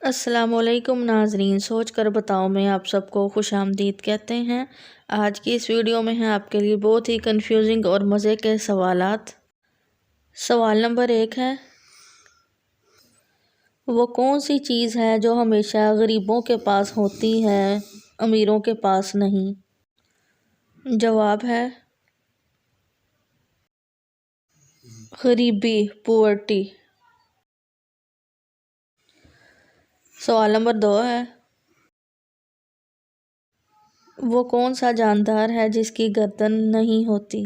السلام علیکم ناظرین، سوچ کر بتاؤ میں آپ سب کو خوش آمدید کہتے ہیں۔ آج کی اس ویڈیو میں ہیں آپ کے لیے بہت ہی کنفیوزنگ اور مزے کے سوالات۔ سوال نمبر 1 ہے، وہ کون سی چیز ہے جو ہمیشہ غریبوں کے پاس ہوتی ہے، امیروں کے پاس نہیں؟ جواب ہے غریبی، پورٹی۔ سوال نمبر 2 ہے، وہ کون سا جاندار ہے جس کی گردن نہیں ہوتی؟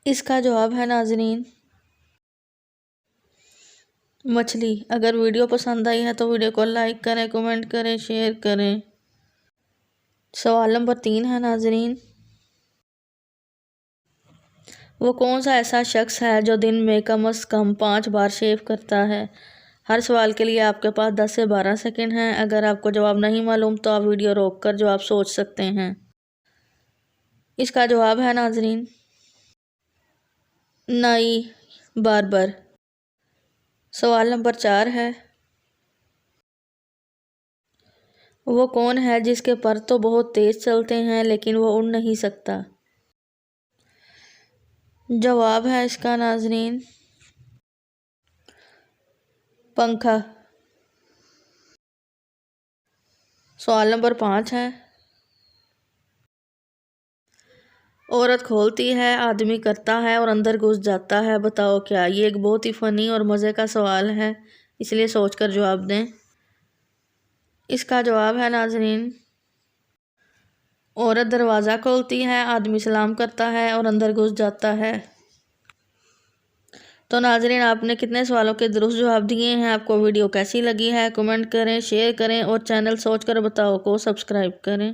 اس کا جواب ہے ناظرین مچھلی۔ اگر ویڈیو پسند آئی ہے تو ویڈیو کو لائک کریں، کمنٹ کریں، شیئر کریں۔ سوال نمبر 3 ہے ناظرین، وہ کون سا ایسا شخص ہے جو دن میں کم از کم 5 بار شیو کرتا ہے؟ ہر سوال کے لیے آپ کے پاس 10 سے 12 سیکنڈ ہیں۔ اگر آپ کو جواب نہیں معلوم تو آپ ویڈیو روک کر جواب سوچ سکتے ہیں۔ اس کا جواب ہے ناظرین نائی، باربر۔ سوال نمبر 4 ہے، وہ کون ہے جس کے پر تو بہت تیز چلتے ہیں لیکن وہ اڑ نہیں سکتا؟ جواب ہے اس کا ناظرین پنکھا۔ سوال نمبر 5 ہے، عورت کھولتی ہے، آدمی کرتا ہے اور اندر گھس جاتا ہے، بتاؤ کیا؟ یہ ایک بہت ہی فنی اور مزے کا سوال ہے، اس لیے سوچ کر جواب دیں۔ اس کا جواب ہے ناظرین عورت دروازہ کھولتی ہے، آدمی سلام کرتا ہے اور اندر گھس جاتا ہے۔ تو ناظرین، آپ نے کتنے سوالوں کے درست جواب دیے ہیں؟ آپ کو ویڈیو کیسی لگی ہے؟ کمنٹ کریں، شیئر کریں اور چینل سوچ کر بتاؤ کو سبسکرائب کریں۔